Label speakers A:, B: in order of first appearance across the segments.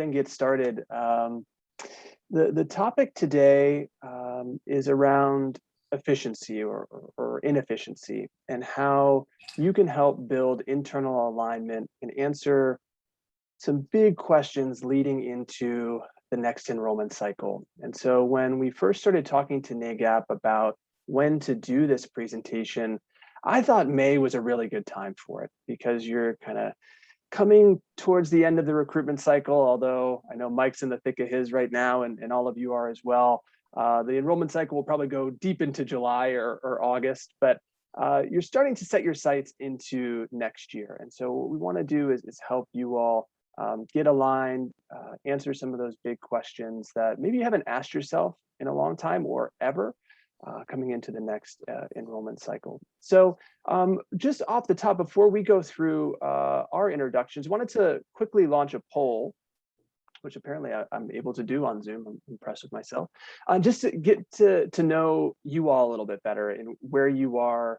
A: and get started. The topic today is around efficiency or inefficiency, and how you can help build internal alignment and answer some big questions leading into the next enrollment cycle. And so when we first started talking to NAGAP about when to do this presentation, I thought May was a really good time for it, because you're kind of coming towards the end of the recruitment cycle, although I know Mike's in the thick of his right now, and all of you are as well. The enrollment cycle will probably go deep into July or August, but you're starting to set your sights into next year. And so what we want to do is help you all get aligned, answer some of those big questions that maybe you haven't asked yourself in a long time or ever, coming into the next enrollment cycle. So just off the top, before we go through our introductions, wanted to quickly launch a poll, which apparently I'm able to do on Zoom. I'm impressed with myself. Just to get to know you all a little bit better and where you are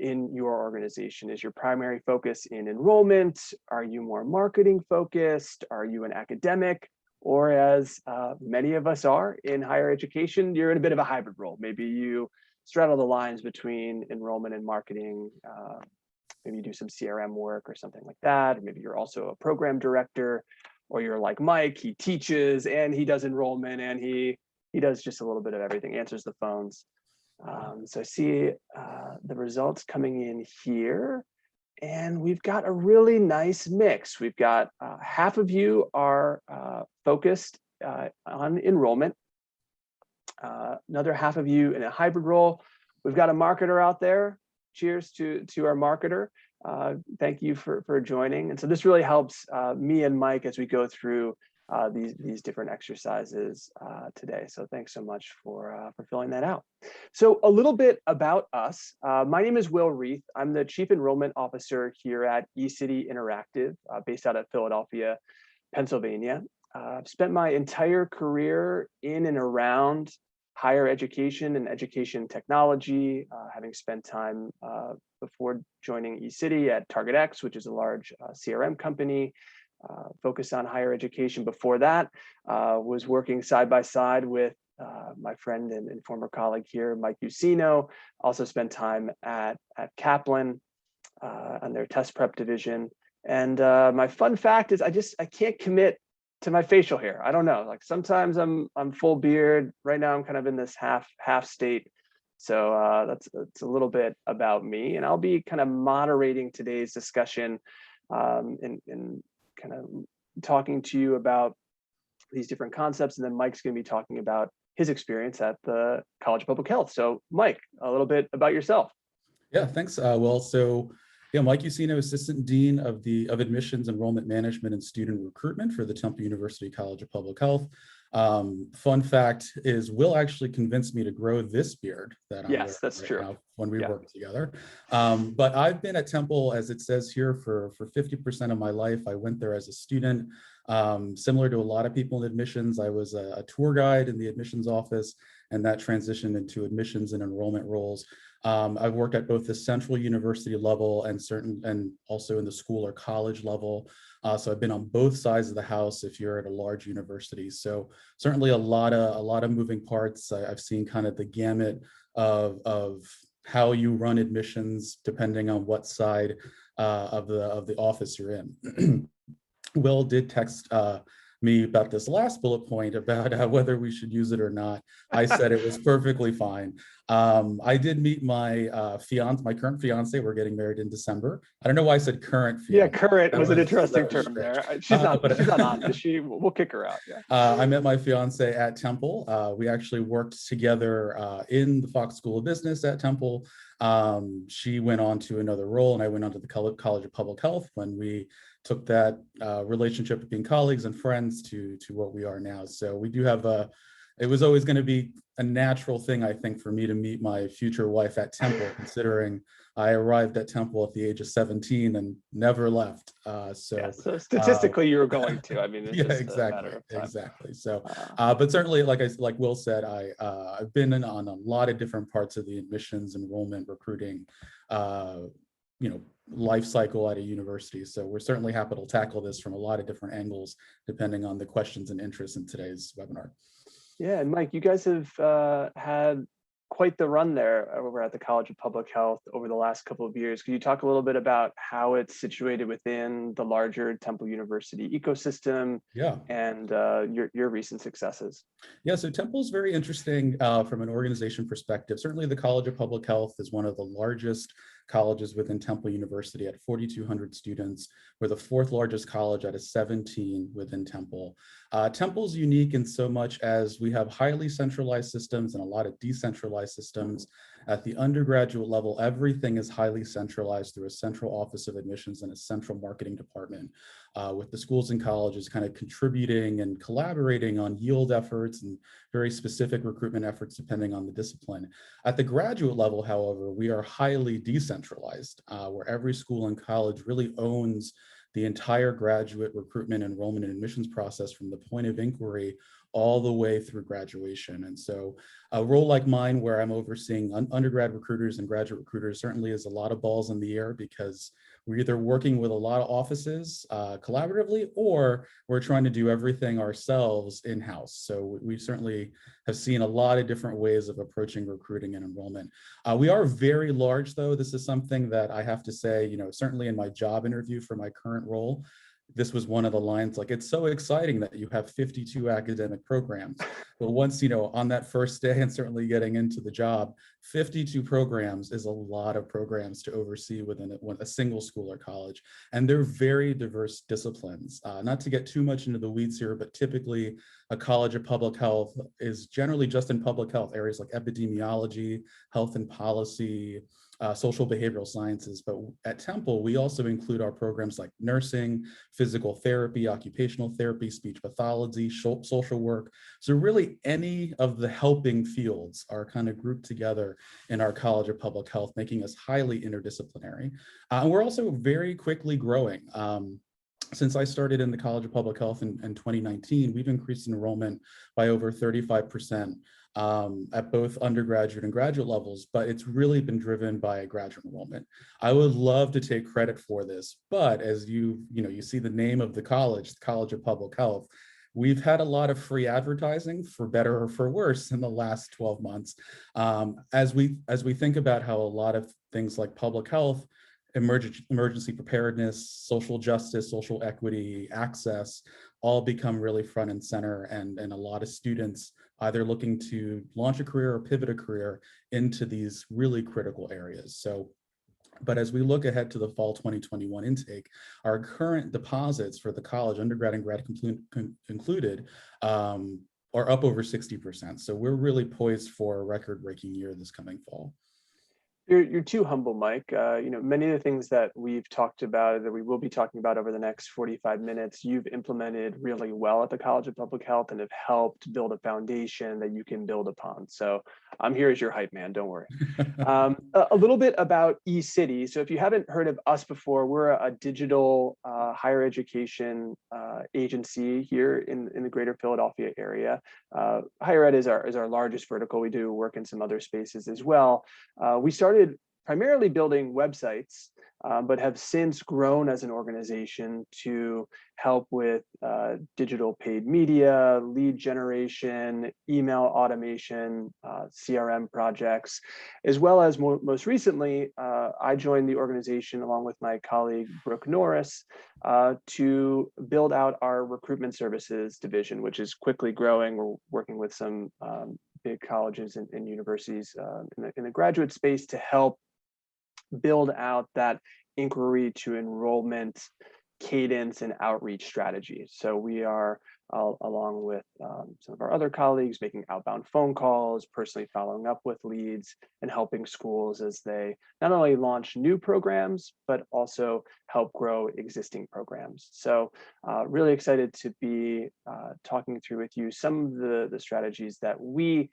A: in your organization. Is your primary focus in enrollment? Are you more marketing focused? Are you an academic? Or as many of us are in higher education, you're in a bit of a hybrid role. Maybe you straddle the lines between enrollment and marketing. Maybe you do some CRM work or something like that. Or maybe you're also a program director, or you're like Mike, he teaches and he does enrollment, and he does just a little bit of everything, answers the phones. So I see the results coming in here. And we've got a really nice mix. We've got half of you are focused on enrollment. Another half of you in a hybrid role. We've got a marketer out there. Cheers to our marketer. Thank you for joining. And so this really helps me and Mike as we go through these different exercises today. So thanks so much for filling that out. So a little bit about us. My name is Will Rieth. I'm the Chief Enrollment Officer here at eCity Interactive, based out of Philadelphia, Pennsylvania. I've spent my entire career in and around higher education and education technology, having spent time before joining eCity at TargetX, which is a large CRM company. Focused on higher education. Before that, was working side by side with my friend and former colleague here, Mike Usino. Also spent time at Kaplan on their test prep division. And my fun fact is I can't commit to my facial hair. I don't know. Like sometimes I'm full beard. Right now I'm kind of in this half state. So that's a little bit about me, and I'll be kind of moderating today's discussion in kind of talking to you about these different concepts, and then Mike's going to be talking about his experience at the College of Public Health. So Mike, a little bit about yourself.
B: Yeah, thanks. Well, so yeah, Mike Usino, Assistant Dean of Admissions, Enrollment Management, and Student Recruitment for the Temple University College of Public Health. Fun fact is Will actually convinced me to grow this beard that I'm wearing
A: that's
B: right
A: true.
B: now when we worked together. But I've been at Temple, as it says here, for 50% of my life. I went there as a student. Similar to a lot of people in admissions, I was a tour guide in the admissions office, and that transitioned into admissions and enrollment roles. I've worked at both the central university level and also in the school or college level. So I've been on both sides of the house if you're at a large university. So certainly a lot of moving parts. I've seen kind of the gamut of how you run admissions depending on what side of the office you're in. Will did text me about this last bullet point about whether we should use it or not. I said it was perfectly fine. I did meet my my current fiance. We're getting married in December. I don't know why I said current fiance.
A: Yeah, current was an interesting term there. She's not on. We'll kick her out. Yeah.
B: I met my fiance at Temple. We actually worked together in the Fox School of Business at Temple. She went on to another role, and I went on to the College of Public Health when we took that relationship of being colleagues and friends to what we are now. So we do have it was always going to be a natural thing, I think, for me to meet my future wife at Temple, considering I arrived at Temple at the age of 17 and never left. So
A: statistically, you were going to. I mean, it's just
B: exactly,
A: a matter of time.
B: exactly. So, but certainly, like Will said, I've been on a lot of different parts of the admissions, enrollment, recruiting, life cycle at a university. So we're certainly happy to tackle this from a lot of different angles, depending on the questions and interests in today's webinar.
A: Yeah, and Mike, you guys have had quite the run there over at the College of Public Health over the last couple of years. Can you talk a little bit about how it's situated within the larger Temple University ecosystem?
B: Yeah.
A: And your recent successes?
B: Yeah, so Temple is very interesting from an organization perspective. Certainly the College of Public Health is one of the largest colleges within Temple University at 4,200 students. We're the fourth largest college out of 17 within Temple. Temple's unique in so much as we have highly centralized systems and a lot of decentralized systems. At the undergraduate level, everything is highly centralized through a central office of admissions and a central marketing department, with the schools and colleges kind of contributing and collaborating on yield efforts and very specific recruitment efforts depending on the discipline. At the graduate level, however, we are highly decentralized, where every school and college really owns the entire graduate recruitment, enrollment, and admissions process from the point of inquiry all the way through graduation. And so a role like mine, where I'm overseeing undergrad recruiters and graduate recruiters, certainly is a lot of balls in the air, because we're either working with a lot of offices collaboratively, or we're trying to do everything ourselves in-house. So we certainly have seen a lot of different ways of approaching recruiting and enrollment. We are very large, though. This is something that I have to say, certainly in my job interview for my current role, this was one of the lines, like, it's so exciting that you have 52 academic programs. But once, on that first day and certainly getting into the job, 52 programs is a lot of programs to oversee within a single school or college. And they're very diverse disciplines. Not to get too much into the weeds here, but typically a College of Public Health is generally just in public health, areas like epidemiology, health and policy, social behavioral sciences. But at Temple, we also include our programs like nursing, physical therapy, occupational therapy, speech pathology, social work. So really any of the helping fields are kind of grouped together in our College of Public Health, making us highly interdisciplinary. And we're also very quickly growing. Since I started in the College of Public Health in 2019, we've increased enrollment by over 35%. At both undergraduate and graduate levels, but it's really been driven by graduate enrollment. I would love to take credit for this, but as you see the name of the College of Public Health, we've had a lot of free advertising, for better or for worse, in the last 12 months. As we think about how a lot of things like public health, emergency preparedness, social justice, social equity, access, all become really front and center, and a lot of students either looking to launch a career or pivot a career into these really critical areas. So, but as we look ahead to the fall 2021 intake, our current deposits for the college, undergrad and grad included, are up over 60%. So we're really poised for a record-breaking year this coming fall.
A: You're too humble, Mike. Many of the things that we've talked about, that we will be talking about over the next 45 minutes, you've implemented really well at the College of Public Health and have helped build a foundation that you can build upon. So I'm here as your hype man, don't worry. A little bit about eCity. So if you haven't heard of us before, we're a digital higher education agency here in the greater Philadelphia area. Higher ed is our largest vertical. We do work in some other spaces as well. We started primarily building websites, but have since grown as an organization to help with digital paid media, lead generation, email automation, CRM projects, as well as most recently, I joined the organization along with my colleague, Brooke Norris, to build out our recruitment services division, which is quickly growing. We're working with some big colleges and universities in the graduate space to help build out that inquiry to enrollment cadence and outreach strategy. So we are, along with some of our other colleagues, making outbound phone calls, personally following up with leads, and helping schools as they not only launch new programs, but also help grow existing programs. So really excited to be talking through with you some of the strategies that we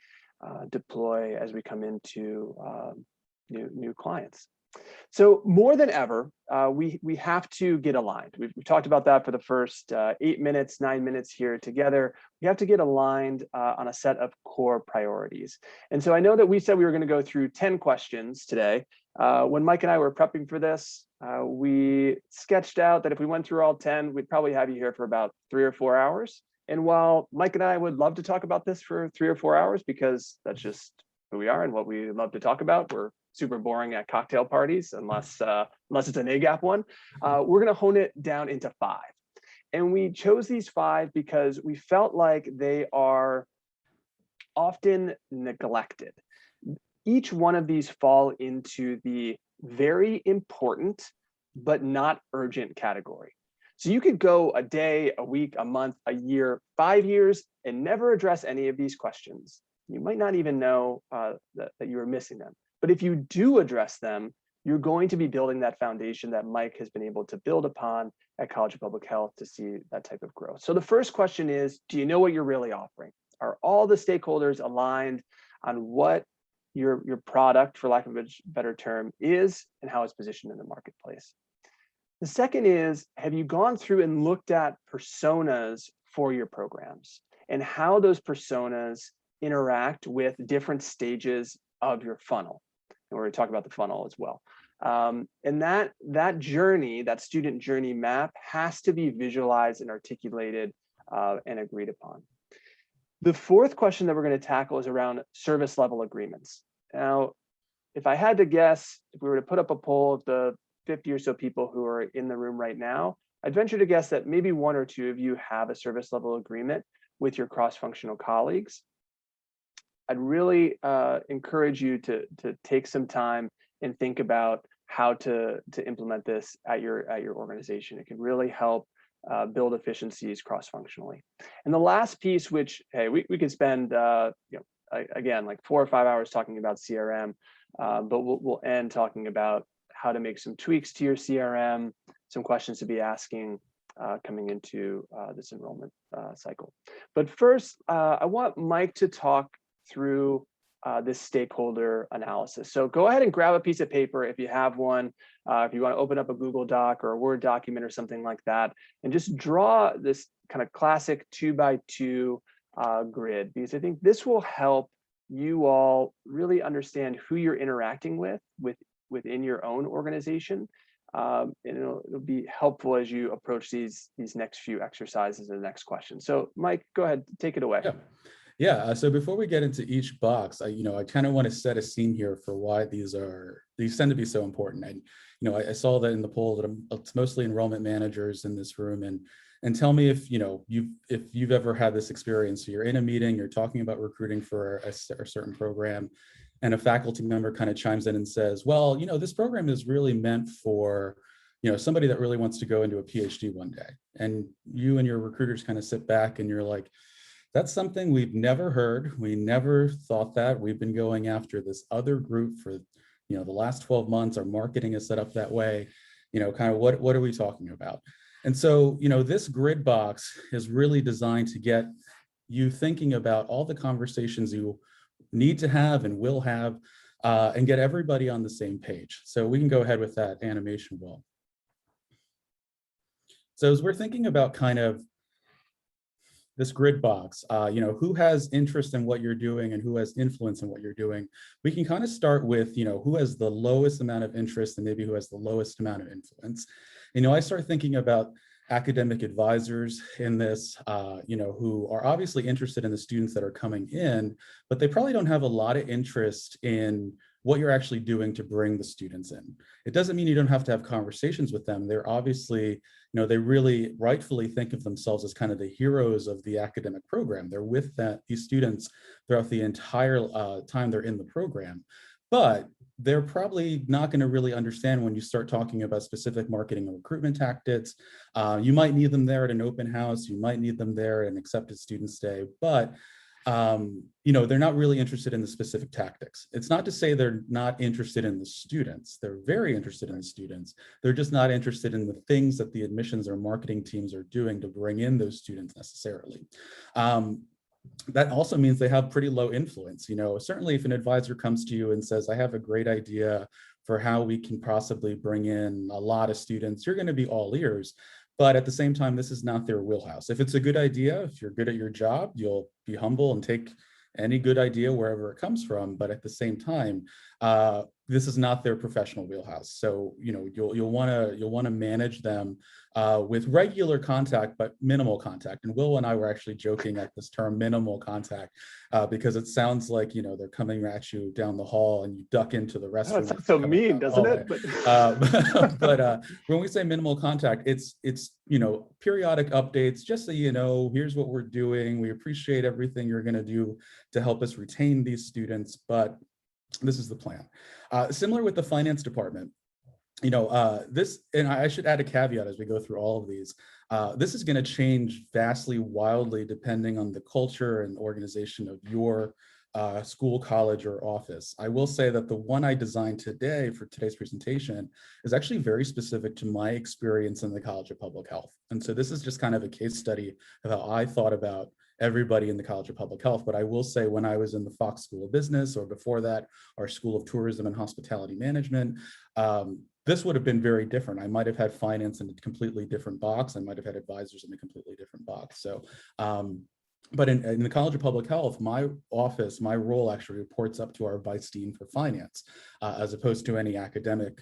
A: deploy as we come into new clients. So more than ever, we have to get aligned. We've talked about that for the first 8 minutes, 9 minutes here together. We have to get aligned on a set of core priorities. And so I know that we said we were going to go through 10 questions today. When Mike and I were prepping for this, we sketched out that if we went through all 10, we'd probably have you here for about 3 or 4 hours. And while Mike and I would love to talk about this for 3 or 4 hours, because that's just who we are and what we love to talk about, we're super boring at cocktail parties, unless it's an AGAP one. We're going to hone it down into 5. And we chose these 5 because we felt like they are often neglected. Each one of these fall into the very important but not urgent category. So you could go a day, a week, a month, a year, 5 years, and never address any of these questions. You might not even know that you were missing them. But if you do address them, you're going to be building that foundation that Mike has been able to build upon at College of Public Health to see that type of growth. So the first question is, do you know what you're really offering? Are all the stakeholders aligned on what your product, for lack of a better term, is and how it's positioned in the marketplace? The second is, have you gone through and looked at personas for your programs and how those personas interact with different stages of your funnel? And we're going to talk about the funnel as well. And that journey, that student journey map, has to be visualized and articulated and agreed upon. The fourth question that we're going to tackle is around service level agreements. Now, if I had to guess, if we were to put up a poll of the 50 or so people who are in the room right now, I'd venture to guess that maybe 1 or 2 of you have a service level agreement with your cross-functional colleagues. I'd really encourage you to take some time and think about how to implement this at your organization. It can really help build efficiencies cross-functionally. And the last piece, which, hey, we could spend again like 4 or 5 hours talking about CRM, but we'll end talking about how to make some tweaks to your CRM, some questions to be asking coming into this enrollment cycle. But first, I want Mike to talk through this stakeholder analysis. So go ahead and grab a piece of paper if you have one, if you want to open up a Google Doc or a Word document or something like that, and just draw this kind of classic 2x2 grid, because I think this will help you all really understand who you're interacting within your own organization. And it'll be helpful as you approach these next few exercises and the next question. So Mike, go ahead, take it away.
B: Yeah. So before we get into each box, I kind of want to set a scene here for why these tend to be so important. And I saw that in the poll that it's mostly enrollment managers in this room, and tell me if you've ever had this experience. So you're in a meeting, you're talking about recruiting for a certain program, and a faculty member kind of chimes in and says, well, this program is really meant for somebody that really wants to go into a PhD one day. And you and your recruiters kind of sit back and you're like, that's something we've never heard. We never thought that. We've been going after this other group for the last 12 months. Our marketing is set up that way. Kind of what are we talking about? And so, this grid box is really designed to get you thinking about all the conversations you need to have and will have, and get everybody on the same page. So we can go ahead with that animation wall. So as we're thinking about kind of this grid box, who has interest in what you're doing and who has influence in what you're doing, we can kind of start with, who has the lowest amount of interest and maybe who has the lowest amount of influence. I start thinking about academic advisors in this, who are obviously interested in the students that are coming in, but they probably don't have a lot of interest in what you're actually doing to bring the students in. It doesn't mean you don't have to have conversations with them. They're obviously, they really rightfully think of themselves as kind of the heroes of the academic program. They're with these students throughout the entire time they're in the program. But they're probably not going to really understand when you start talking about specific marketing and recruitment tactics. You might need them there at an open house. You might need them there at an accepted students day, but they're not really interested in the specific tactics. It's not to say they're not interested in the students. They're very interested in the students. They're just not interested in the things that the admissions or marketing teams are doing to bring in those students necessarily. That also means they have pretty low influence. Certainly if an advisor comes to you and says, I have a great idea for how we can possibly bring in a lot of students, you're going to be all ears. But at the same time, this is not their wheelhouse. If it's a good idea, if you're good at your job, you'll be humble and take any good idea wherever it comes from. But at the same time, this is not their professional wheelhouse. So, you'll want to manage them with regular contact, but minimal contact. And Will and I were actually joking at this term minimal contact because it sounds like, they're coming at you down the hall and you duck into the restroom.
A: That sounds so mean, doesn't it?
B: But when we say minimal contact, it's periodic updates, just so here's what we're doing. We appreciate everything you're going to do to help us retain these students, but this is the plan. Similar with the finance department, this, and I should add a caveat as we go through all of these. This is going to change vastly, wildly, depending on the culture and organization of your school, college, or office. I will say that the one I designed today for today's presentation is actually very specific to my experience in the College of Public Health. And so this is just kind of a case study of how I thought about everybody in the College of Public Health. But I will say, when I was in the Fox School of Business, or before that, our School of Tourism and Hospitality Management, this would have been very different. I might have had finance in a completely different box. I might have had advisors in a completely different box. So, but in the College of Public Health, my office, my role actually reports up to our Vice Dean for Finance, as opposed to any academic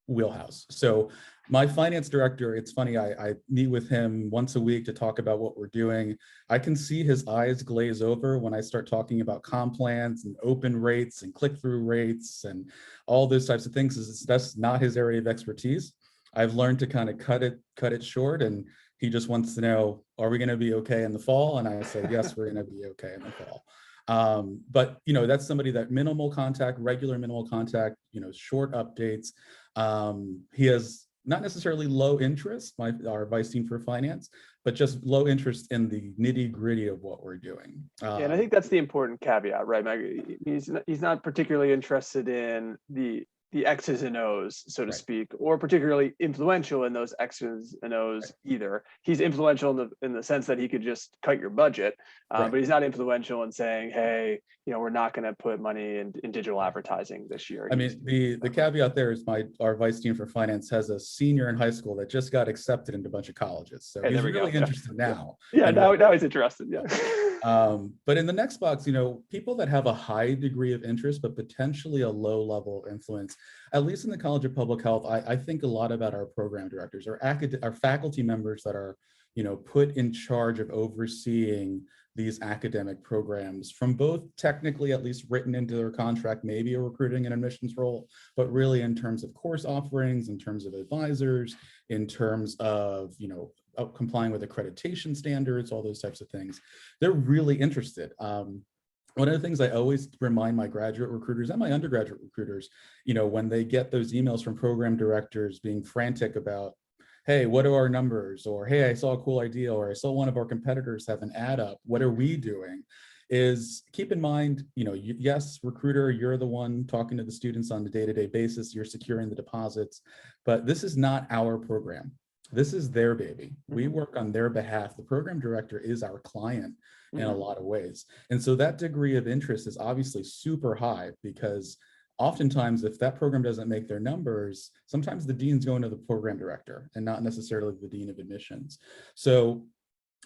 B: wheelhouse. So my finance director, it's funny, I meet with him once a week to talk about what we're doing. I can see his eyes glaze over when I start talking about comp plans and open rates and click-through rates and all those types of things. That's not his area of expertise. I've learned to kind of cut it short, and he just wants to know, are we going to be okay in the fall? And I say, yes, we're going to be okay in the fall. But that's somebody that minimal contact, regular minimal contact, short updates. He has not necessarily low interest, our Vice Dean for Finance, but just low interest in the nitty gritty of what we're doing.
A: Yeah, and I think that's the important caveat, right, Maggie? He's not particularly interested in the X's and O's, so to speak, or particularly influential in those X's and O's either. He's influential in the sense that he could just cut your budget, but he's not influential in saying, hey, we're not going to put money in digital advertising this year.
B: I mean, the caveat there is our Vice Dean for Finance has a senior in high school that just got accepted into a bunch of colleges. So he's really interested now.
A: Yeah, now he's interested, yeah.
B: But in the next box, people that have a high degree of interest, but potentially a low level of influence, at least in the College of Public Health, I think a lot about our program directors, our faculty members that are, put in charge of overseeing these academic programs, from both technically, at least written into their contract, maybe a recruiting and admissions role, but really in terms of course offerings, in terms of advisors, in terms of, complying with accreditation standards, all those types of things. They're really interested. One of the things I always remind my graduate recruiters and my undergraduate recruiters, when they get those emails from program directors being frantic about, hey, what are our numbers? Or, hey, I saw a cool idea, or I saw one of our competitors have an ad up. What are we doing? Is keep in mind, yes, recruiter, you're the one talking to the students on a day-to-day basis. You're securing the deposits, but this is not our program. This is their baby. We work on their behalf. The program director is our client in a lot of ways. And so that degree of interest is obviously super high, because oftentimes if that program doesn't make their numbers, sometimes the dean's going to the program director and not necessarily the dean of admissions. So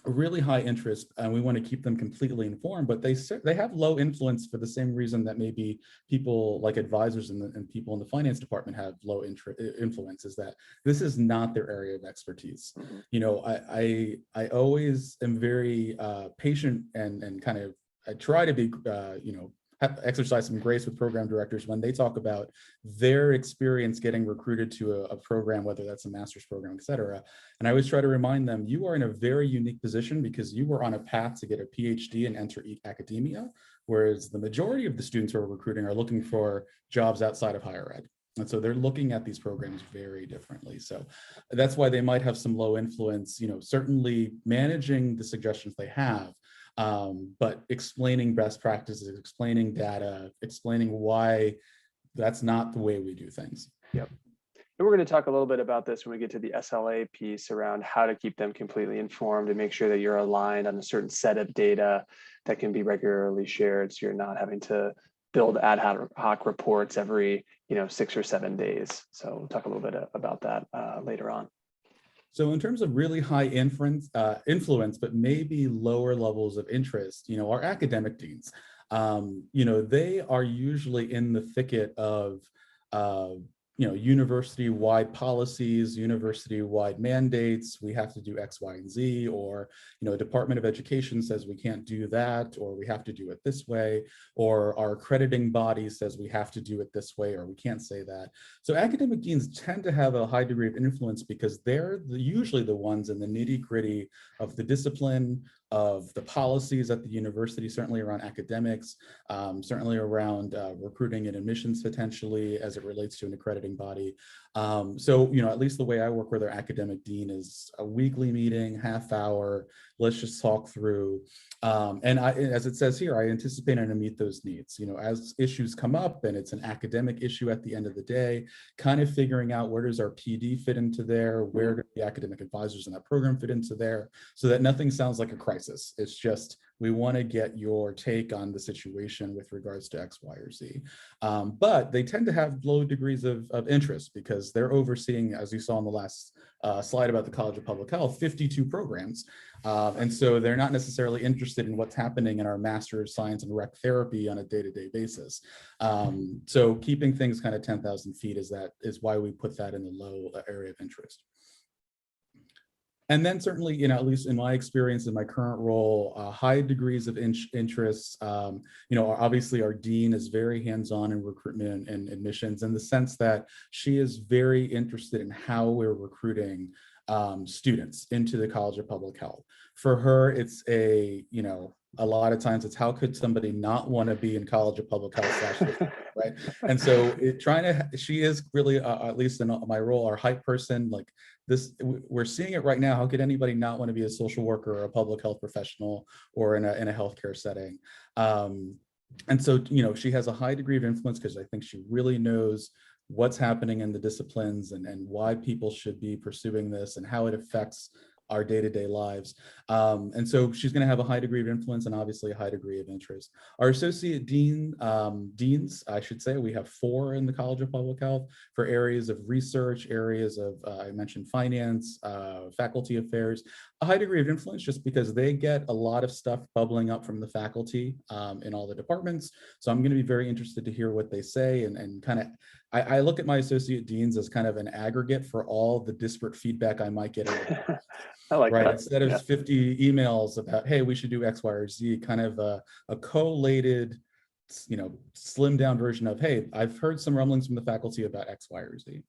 B: a really high interest, and we want to keep them completely informed, but they have low influence for the same reason that maybe people like advisors and people in the finance department have low influence, is that this is not their area of expertise. I always am very patient and kind of, I try to be, exercise some grace with program directors when they talk about their experience getting recruited to a program, whether that's a master's program, et cetera. And I always try to remind them, you are in a very unique position because you were on a path to get a PhD and enter academia, whereas the majority of the students who are recruiting are looking for jobs outside of higher ed. And so they're looking at these programs very differently. So that's why they might have some low influence, certainly managing the suggestions they have, but explaining best practices, explaining data, explaining why that's not the way we do things.
A: Yep. And we're going to talk a little bit about this when we get to the SLA piece around how to keep them completely informed and make sure that you're aligned on a certain set of data that can be regularly shared, so you're not having to build ad hoc reports every 6 or 7 days. So we'll talk a little bit about that later on.
B: So in terms of really high influence, but maybe lower levels of interest, our academic deans, they are usually in the thicket of university-wide policies, university-wide mandates. We have to do X, Y, and Z, or, Department of Education says we can't do that, or we have to do it this way, or our accrediting body says we have to do it this way, or we can't say that. So academic deans tend to have a high degree of influence because they're usually the ones in the nitty-gritty of the discipline, of the policies at the university, certainly around academics, certainly around recruiting and admissions potentially as it relates to an accrediting body. So, at least the way I work with our academic dean is a weekly meeting, half hour, let's just talk through. And as it says here, I anticipate to meet those needs, as issues come up and it's an academic issue at the end of the day, kind of figuring out where does our PD fit into there, where do the academic advisors in that program fit into there, so that nothing sounds like a crisis. It's just, we want to get your take on the situation with regards to X, Y, or Z. But they tend to have low degrees of interest because they're overseeing, as you saw on the last slide about the College of Public Health, 52 programs. And so they're not necessarily interested in what's happening in our Master of Science and Rec Therapy on a day-to-day basis. So keeping things kind of 10,000 feet is why we put that in the low area of interest. And then certainly, at least in my experience in my current role, high degrees of interest. Obviously our dean is very hands-on in recruitment and admissions in the sense that she is very interested in how we're recruiting students into the College of Public Health. For her, it's a lot of times it's how could somebody not want to be in College of Public Health / right? And so she is really, at least in my role, our hype person. Like this, we're seeing it right now. How could anybody not want to be a social worker or a public health professional or in a healthcare setting? And so, she has a high degree of influence because I think she really knows what's happening in the disciplines and why people should be pursuing this and how it affects our day-to-day lives. And so she's going to have a high degree of influence and obviously a high degree of interest. Our associate deans, I should say, we have 4 in the College of Public Health for areas of research, areas of, I mentioned finance, faculty affairs, a high degree of influence just because they get a lot of stuff bubbling up from the faculty in all the departments. So I'm going to be very interested to hear what they say and kind of, I look at my associate deans as kind of an aggregate for all the disparate feedback I might get.
A: I like
B: right.
A: that.
B: Instead of 50 emails about, hey, we should do X, Y, or Z, kind of a collated, slimmed down version of, hey, I've heard some rumblings from the faculty about X, Y, or Z.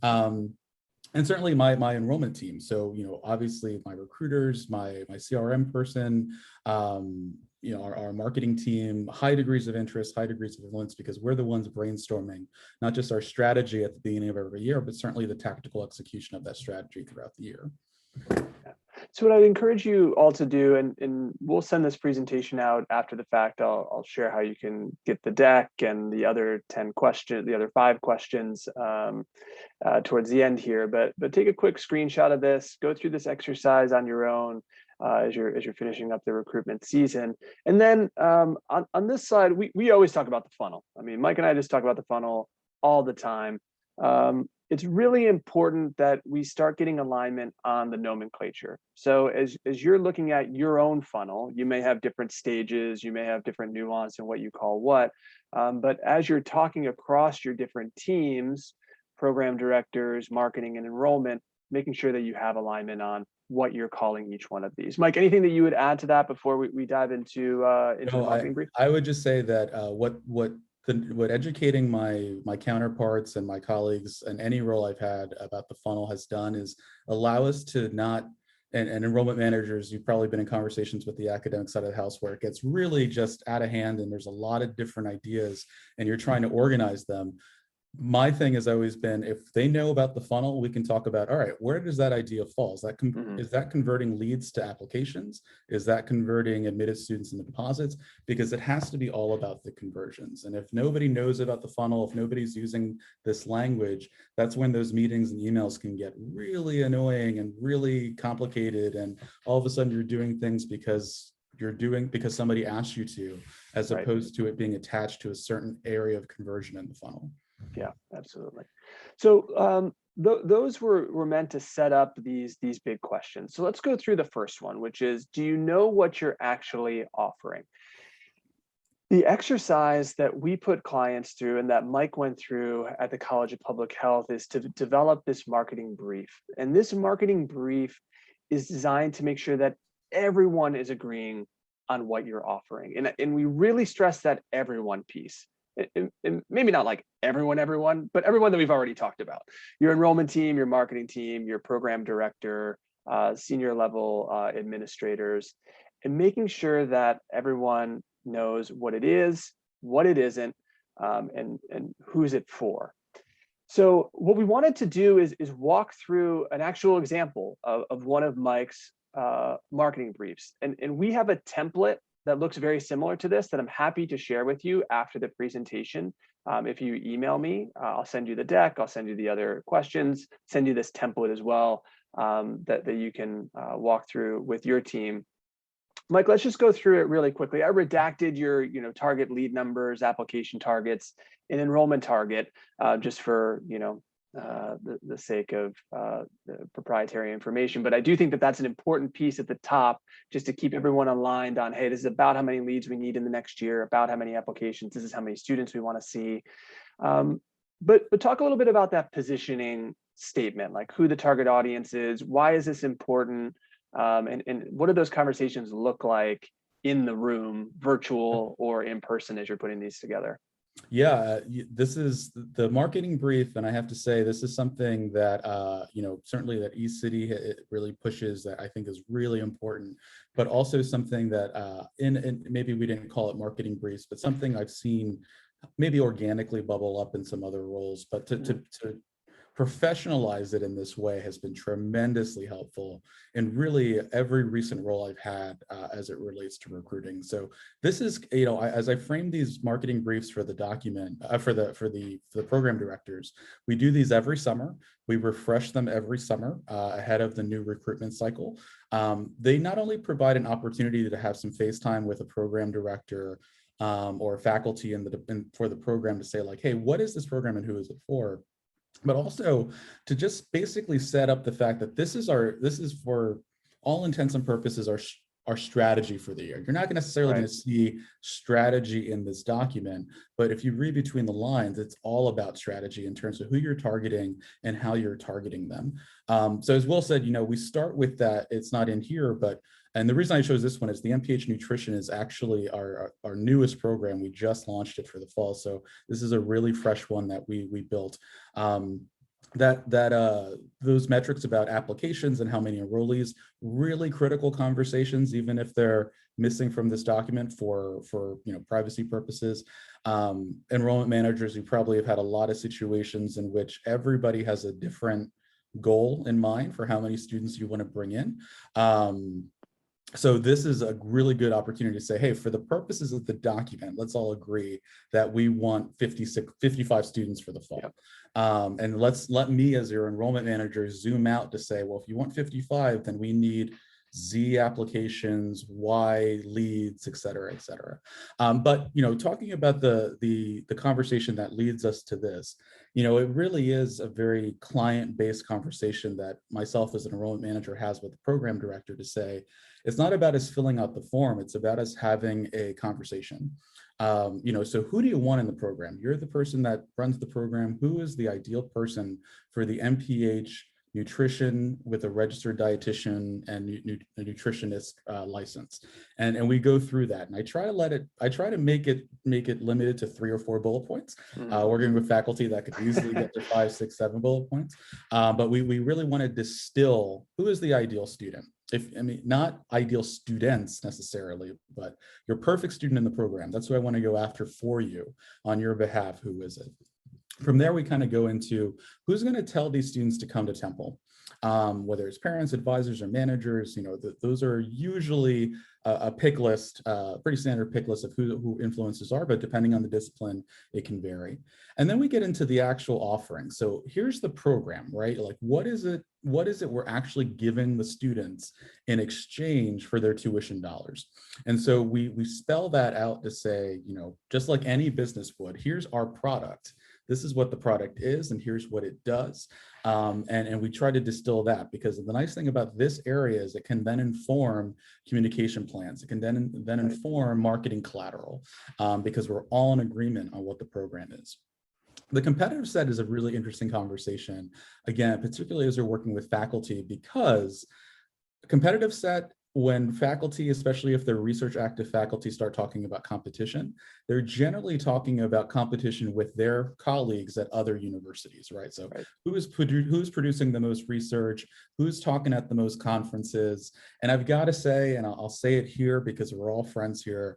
B: And certainly my enrollment team. So, obviously my recruiters, my CRM person, our marketing team, high degrees of interest, high degrees of influence, because we're the ones brainstorming, not just our strategy at the beginning of every year, but certainly the tactical execution of that strategy throughout the year.
A: So what I'd encourage you all to do, and we'll send this presentation out after the fact. I'll share how you can get the deck and the other 10 questions, the other 5 questions towards the end here. But take a quick screenshot of this, go through this exercise on your own as you're finishing up the recruitment season. And then on this side, we always talk about the funnel. I mean, Mike and I just talk about the funnel all the time. It's really important that we start getting alignment on the nomenclature. So as you're looking at your own funnel, you may have different stages, you may have different nuance in what you call what, but as you're talking across your different teams, program directors, marketing and enrollment, making sure that you have alignment on what you're calling each one of these. Mike, anything that you would add to that before we dive into the marketing brief?
B: I would just say that what educating my counterparts and my colleagues and any role I've had about the funnel has done is allow us to not, and enrollment managers, you've probably been in conversations with the academic side of the house where it gets really just out of hand and there's a lot of different ideas and you're trying to organize them. My thing has always been, if they know about the funnel, we can talk about, all right, where does that idea fall? Is that converting leads to applications? Is that converting admitted students into deposits? Because it has to be all about the conversions. And if nobody knows about the funnel, if nobody's using this language, that's when those meetings and emails can get really annoying and really complicated. And all of a sudden you're doing things because somebody asked you to, as opposed to it being attached to a certain area of conversion in the funnel.
A: Yeah, absolutely. So those were meant to set up these big questions. So let's go through the first one, which is, do you know what you're actually offering? The exercise that we put clients through and that Mike went through at the College of Public Health is to develop this marketing brief. And this marketing brief is designed to make sure that everyone is agreeing on what you're offering. And we really stress that everyone piece. And maybe not like everyone, but everyone that we've already talked about. Your enrollment team, your marketing team, your program director, senior level administrators, and making sure that everyone knows what it is, what it isn't, and who's it for. So what we wanted to do is walk through an actual example of one of Mike's marketing briefs. And we have a template that looks very similar to this that I'm happy to share with you after the presentation. If you email me, I'll send you the deck, I'll send you the other questions, send you this template as well that you can walk through with your team. Mike, let's just go through it really quickly. I redacted your target lead numbers, application targets, and enrollment target just for the sake of the proprietary information. But I do think that that's an important piece at the top, just to keep everyone aligned on, hey, this is about how many leads we need in the next year, about how many applications, this is how many students we want to see. But talk a little bit about that positioning statement, like who the target audience is, why is this important? And what do those conversations look like in the room, virtual or in person, as you're putting these together?
B: Yeah, this is the marketing brief, and I have to say this is something that certainly that eCity it really pushes, that I think is really important, but also something that in maybe we didn't call it marketing briefs, but something I've seen maybe organically bubble up in some other roles, but to professionalize it in this way has been tremendously helpful in really every recent role I've had as it relates to recruiting. So this is, as I frame these marketing briefs for the document, for the program directors, we do these every summer. We refresh them every summer ahead of the new recruitment cycle. They not only provide an opportunity to have some face time with a program director or faculty for the program to say like, hey, what is this program and who is it for? But also to just basically set up the fact that this is for all intents and purposes our strategy for the year. You're not going to necessarily going to see strategy in this document, but if you read between the lines, it's all about strategy in terms of who you're targeting and how you're targeting them. So as Will said, we start with that. It's not in here, and the reason I chose this one is the MPH Nutrition is actually our newest program. We just launched it for the fall. So this is a really fresh one that we built. Those metrics about applications and how many enrollees, really critical conversations, even if they're missing from this document for privacy purposes. Enrollment managers, you probably have had a lot of situations in which everybody has a different goal in mind for how many students you want to bring in. So this is a really good opportunity to say, hey, for the purposes of the document, let's all agree that we want 55 students for the fall. Yep. And let me as your enrollment manager zoom out to say, well, if you want 55, then we need Z applications, Y leads, et cetera, et cetera. But talking about the conversation that leads us to this, it really is a very client-based conversation that myself as an enrollment manager has with the program director to say, it's not about us filling out the form, it's about us having a conversation. So who do you want in the program? You're the person that runs the program. Who is the ideal person for the MPH nutrition with a registered dietitian and a nutritionist license, and we go through that. And I try to make it limited to 3 or 4 bullet points. Working with faculty, that could easily get to 5, 6, 7 bullet points. But we really want to distill who is the ideal student. Not ideal students necessarily, but your perfect student in the program. That's who I want to go after for you on your behalf. Who is it? From there, we kind of go into who's going to tell these students to come to Temple, whether it's parents, advisors, or managers. Those are usually a pick list, pretty standard pick list of who influencers are, but depending on the discipline, it can vary. And then we get into the actual offering. So here's the program, right? Like, what is it we're actually giving the students in exchange for their tuition dollars? And so we spell that out to say, just like any business would, here's our product this is what the product is, and here's what it does. And we try to distill that, because the nice thing about this area is it can then inform communication plans. It can then inform marketing collateral, because we're all in agreement on what the program is. The competitive set is a really interesting conversation, again, particularly as we're working with faculty, because competitive set, when faculty, especially if they're research active faculty, start talking about competition, they're generally talking about competition with their colleagues at other universities, right? So who's producing the most research, who's talking at the most conferences. And I've got to say, and I'll say it here because we're all friends here,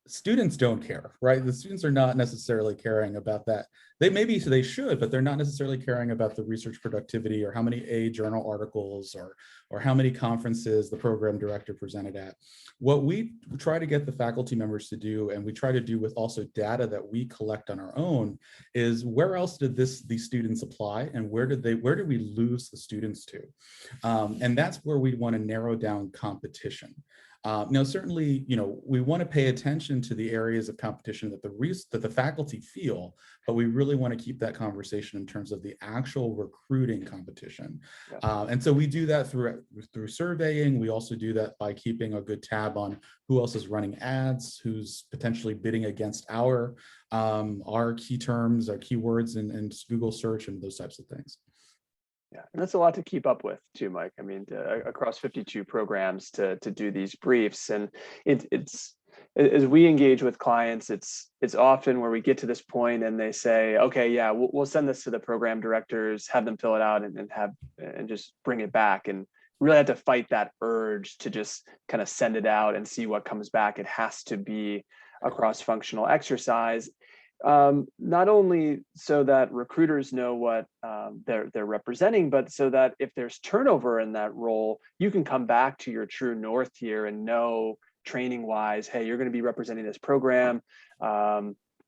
B: students don't care, right? The students are not necessarily caring about that. They should, but they're not necessarily caring about the research productivity or how many A journal articles or how many conferences the program director presented at. What we try to get the faculty members to do, and we try to do with also data that we collect on our own, is where else did these students apply, and where did we lose the students to? And that's where we want to narrow down competition. Now, certainly, we want to pay attention to the areas of competition that the faculty feel, but we really want to keep that conversation in terms of the actual recruiting competition. And so we do that through surveying. We also do that by keeping a good tab on who else is running ads, who's potentially bidding against our key terms, our keywords in Google search, and those types of things.
A: Yeah, and that's a lot to keep up with too, Mike. I mean, across 52 programs to do these briefs, and it's as we engage with clients, it's often where we get to this point and they say, okay, yeah, we'll send this to the program directors, have them fill it out, and just bring it back. And really have to fight that urge to just kind of send it out and see what comes back. It has to be a cross-functional exercise. Not only so that recruiters know what they're representing, but so that if there's turnover in that role, you can come back to your true north here and know training wise, hey, you're going to be representing this program.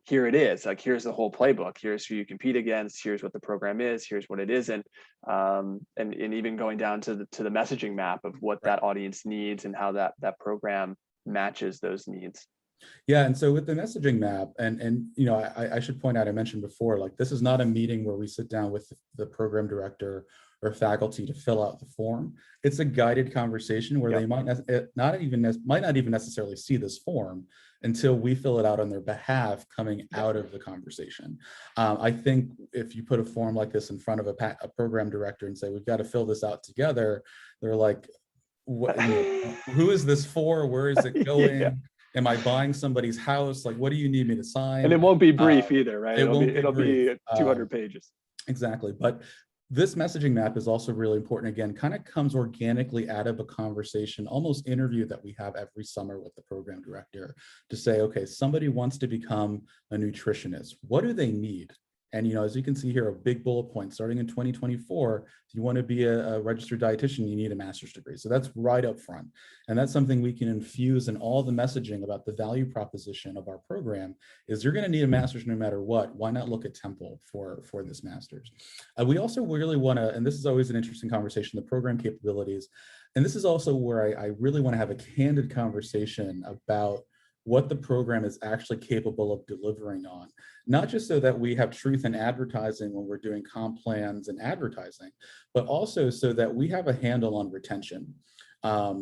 A: Here it is, like, here's the whole playbook. Here's who you compete against. Here's what the program is. Here's what it isn't. And even going down to the messaging map of what that audience needs and how that program matches those needs.
B: Yeah, and so with the messaging map, and I should point out, I mentioned before, like, this is not a meeting where we sit down with the program director or faculty to fill out the form. It's a guided conversation where they might not even necessarily see this form until we fill it out on their behalf coming out of the conversation. I think if you put a form like this in front of a program director and say, we've got to fill this out together, they're like, what, who is this for? Where is it going? Yeah. Am I buying somebody's house? Like, what do you need me to sign?
A: And it won't be brief either, right? It'll be 200 pages.
B: Exactly. But this messaging map is also really important. Again, kind of comes organically out of a conversation, almost interview that we have every summer with the program director to say, okay, somebody wants to become a nutritionist. What do they need? And, as you can see here, a big bullet point, starting in 2024, if you want to be a registered dietitian, you need a master's degree. So that's right up front. And that's something we can infuse in all the messaging about the value proposition of our program is you're going to need a master's no matter what. Why not look at Temple for this master's? We also really want to, and this is always an interesting conversation, the program capabilities. And this is also where I really want to have a candid conversation about what the program is actually capable of delivering on, not just so that we have truth in advertising when we're doing comp plans and advertising, but also so that we have a handle on retention.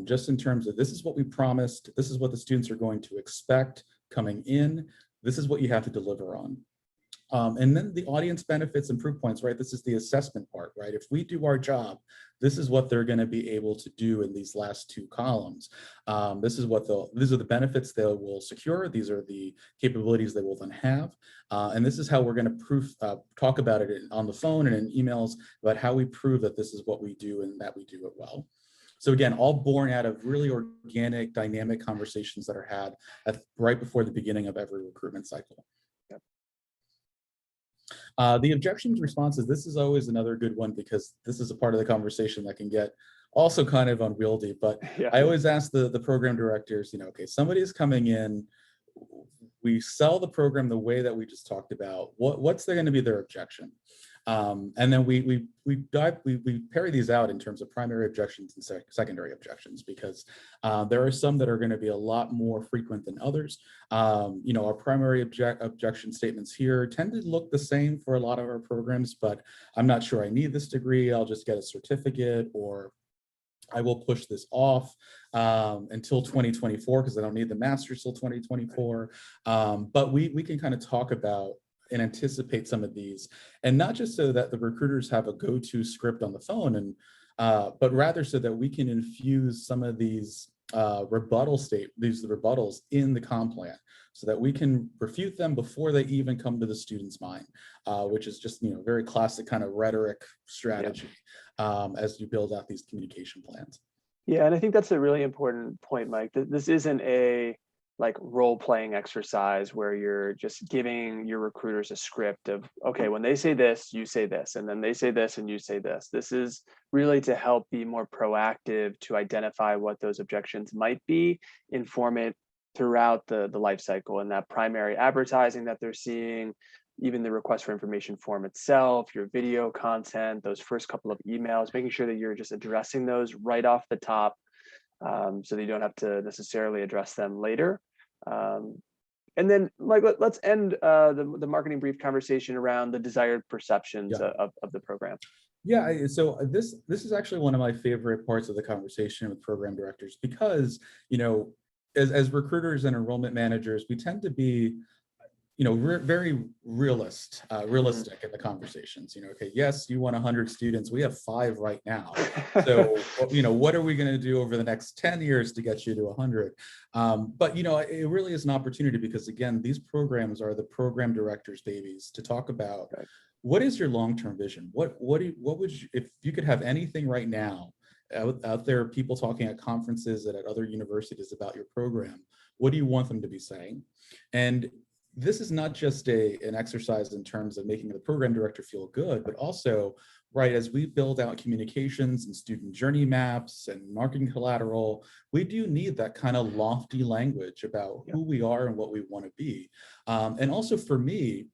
B: Just in terms of, this is what we promised, this is what the students are going to expect coming in, this is what you have to deliver on. And then the audience benefits and proof points, right? This is the assessment part, right? If we do our job, this is what they're going to be able to do in these last two columns. These are the benefits they will secure. These are the capabilities they will then have. And this is how we're going to talk about it on the phone and in emails about how we prove that this is what we do and that we do it well. So again, all born out of really organic, dynamic conversations that are had right before the beginning of every recruitment cycle. The objections responses, this is always another good one because this is a part of the conversation that can get also kind of unwieldy, but I always ask the program directors, okay, somebody's coming in, we sell the program the way that we just talked about, what's going to be their objection? And then we parry these out in terms of primary objections and secondary objections, because there are some that are going to be a lot more frequent than others. Our primary objection statements here tend to look the same for a lot of our programs, but I'm not sure I need this degree. I'll just get a certificate, or I will push this off until 2024 because I don't need the master's till 2024. But we can kind of talk about and anticipate some of these, and not just so that the recruiters have a go-to script on the phone, and but rather so that we can infuse some of these rebuttals in the comp plan, so that we can refute them before they even come to the student's mind, which is just very classic kind of rhetoric strategy. As you build out these communication plans.
A: Yeah, and I think that's a really important point, Mike. This isn't a role-playing exercise where you're just giving your recruiters a script of, okay, when they say this, you say this, and then they say this and you say this. This is really to help be more proactive, to identify what those objections might be, inform it throughout the life cycle, and that primary advertising that they're seeing, even the request for information form itself, your video content, those first couple of emails, making sure that you're just addressing those right off the top, so that you don't have to necessarily address them later. And then let's end the marketing brief conversation around the desired perceptions of the program.
B: Yeah, so this is actually one of my favorite parts of the conversation with program directors, because as recruiters and enrollment managers, we tend to be very realistic in the conversations. Okay, yes, you want 100 students. We have 5 right now. So, what are we going to do over the next 10 years to get you to 100? But, it really is an opportunity, because, again, these programs are the program directors' babies, to talk about what is your long-term vision? What would you, if you could have anything right now out there, people talking at conferences and at other universities about your program, what do you want them to be saying? And this is not just an exercise in terms of making the program director feel good, but also, as we build out communications and student journey maps and marketing collateral, we do need that kind of lofty language about who we are and what we want to be. And also for me,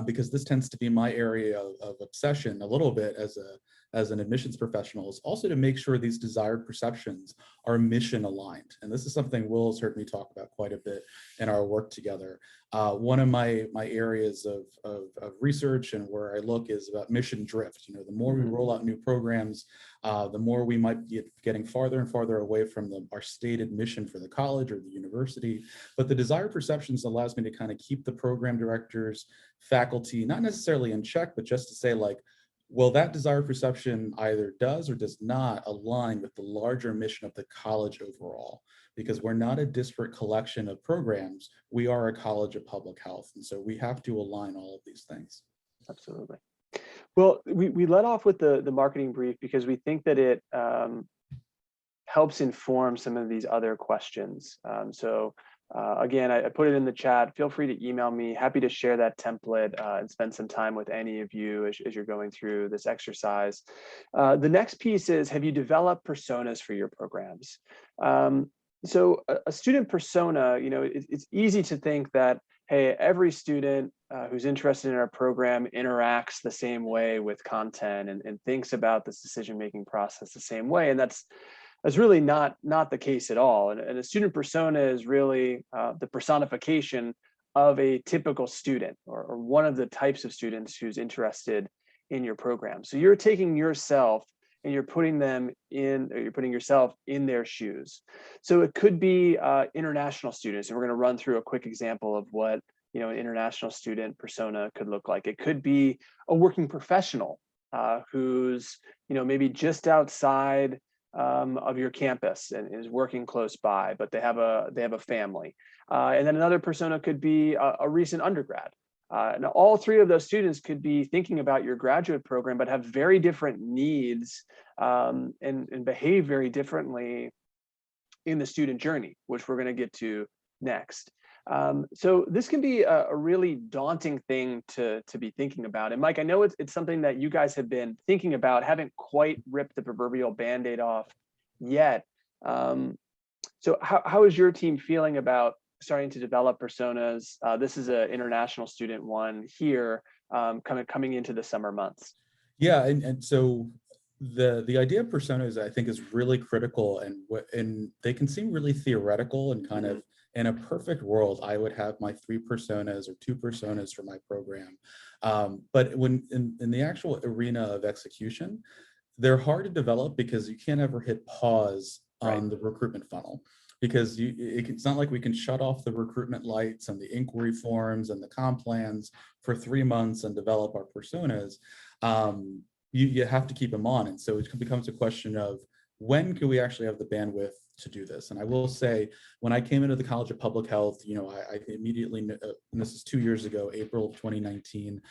B: because this tends to be my area of obsession a little bit as an admissions professional, is also to make sure these desired perceptions are mission aligned. And this is something Will has heard me talk about quite a bit in our work together. One of my areas of research and where I look is about mission drift. The more we roll out new programs, the more we might be getting farther and farther away from our stated mission for the college or the university. But the desired perceptions allows me to kind of keep the program directors, faculty, not necessarily in check, but just to say, well, that desired perception either does or does not align with the larger mission of the college overall, because we're not a disparate collection of programs. We are a college of public health. And so we have to align all of these things.
A: Absolutely. Well, we let off with the marketing brief because we think that it helps inform some of these other questions. Again, I put it in the chat. Feel free to email me. Happy to share that template and spend some time with any of you as you're going through this exercise. The next piece is, have you developed personas for your programs? So a student persona, it's easy to think that, hey, every student who's interested in our program interacts the same way with content and thinks about this decision-making process the same way. And that's really not the case at all. And a student persona is really the personification of a typical student or one of the types of students who's interested in your program. So you're taking yourself and you're putting yourself in their shoes. So it could be international students, and we're going to run through a quick example of what an international student persona could look like. It could be a working professional who's maybe just outside of your campus and is working close by, but they have a family. And then another persona could be a recent undergrad. Now, all 3 of those students could be thinking about your graduate program, but have very different needs and behave very differently in the student journey, which we're going to get to next. So this can be a really daunting thing to be thinking about. And Mike, I know it's something that you guys have been thinking about, haven't quite ripped the proverbial Band-Aid off yet. So how is your team feeling about starting to develop personas? This is an international student one here. coming into the summer months?
B: Yeah, and so the idea of personas, I think, is really critical, and they can seem really theoretical and kind of, in a perfect world, I would have my 3 personas or 2 personas for my program. But when in the actual arena of execution, they're hard to develop because you can't ever hit pause on the recruitment funnel, because it's not like we can shut off the recruitment lights and the inquiry forms and the comp plans for 3 months and develop our personas. You have to keep them on. And so it becomes a question of, when can we actually have the bandwidth to do this? And I will say, when I came into the College of Public Health, I immediately, and this is 2 years ago, April of 2019,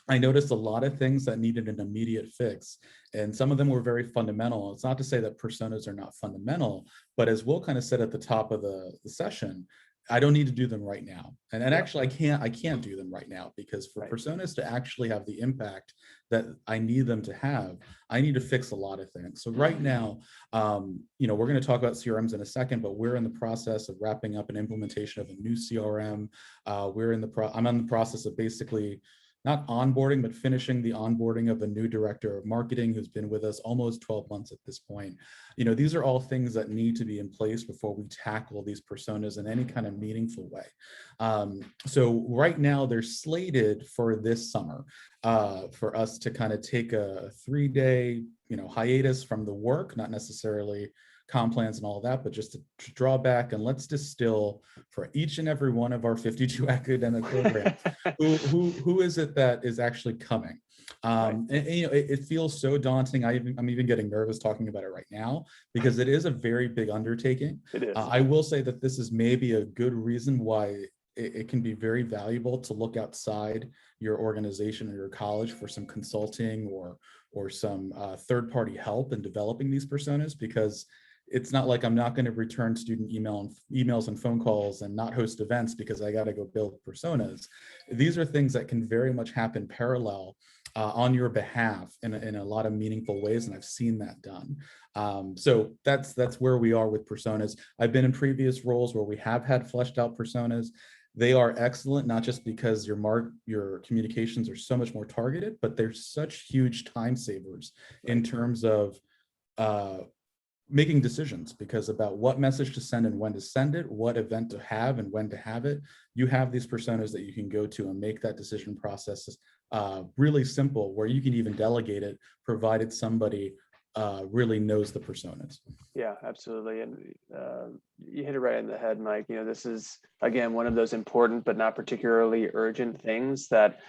B: I noticed a lot of things that needed an immediate fix. And some of them were very fundamental. It's not to say that personas are not fundamental, but as Will kind of said at the top of the session, I don't need to do them right now. And actually I can't do them right now, because for personas to actually have the impact that I need them to have, I need to fix a lot of things. So right now, we're going to talk about CRMs in a second, but we're in the process of wrapping up an implementation of a new CRM. I'm in the process of basically not onboarding, but finishing the onboarding of a new director of marketing who's been with us almost 12 months at this point. These are all things that need to be in place before we tackle these personas in any kind of meaningful way. So right now they're slated for this summer for us to kind of take a 3-day, hiatus from the work, not necessarily comp plans and all of that, but just to draw back and let's distill for each and every one of our 52 academic programs, who is it that is actually coming? And it feels so daunting. I'm even getting nervous talking about it right now, because it is a very big undertaking.
A: It is.
B: I will say that this is maybe a good reason why it can be very valuable to look outside your organization or your college for some consulting or some third-party help in developing these personas, because it's not like I'm not going to return student emails and phone calls and not host events because I got to go build personas. These are things that can very much happen parallel on your behalf in a lot of meaningful ways, and I've seen that done. So that's where we are with personas. I've been in previous roles where we have had fleshed out personas. They are excellent, not just because your communications are so much more targeted, but they're such huge time savers in terms of making decisions, because about what message to send and when to send it, what event to have and when to have it. You have these personas that you can go to and make that decision process really simple, where you can even delegate it, provided somebody really knows the personas.
A: Yeah, absolutely. And you hit it right in the head, Mike. This is, again, one of those important but not particularly urgent things that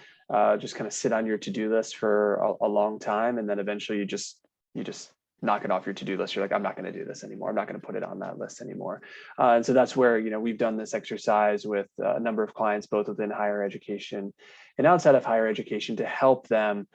A: just kind of sit on your to-do list for a long time. And then eventually you just knock it off your to-do list. You're like, I'm not going to do this anymore. I'm not going to put it on that list anymore. And so that's where, we've done this exercise with a number of clients, both within higher education and outside of higher education, to help them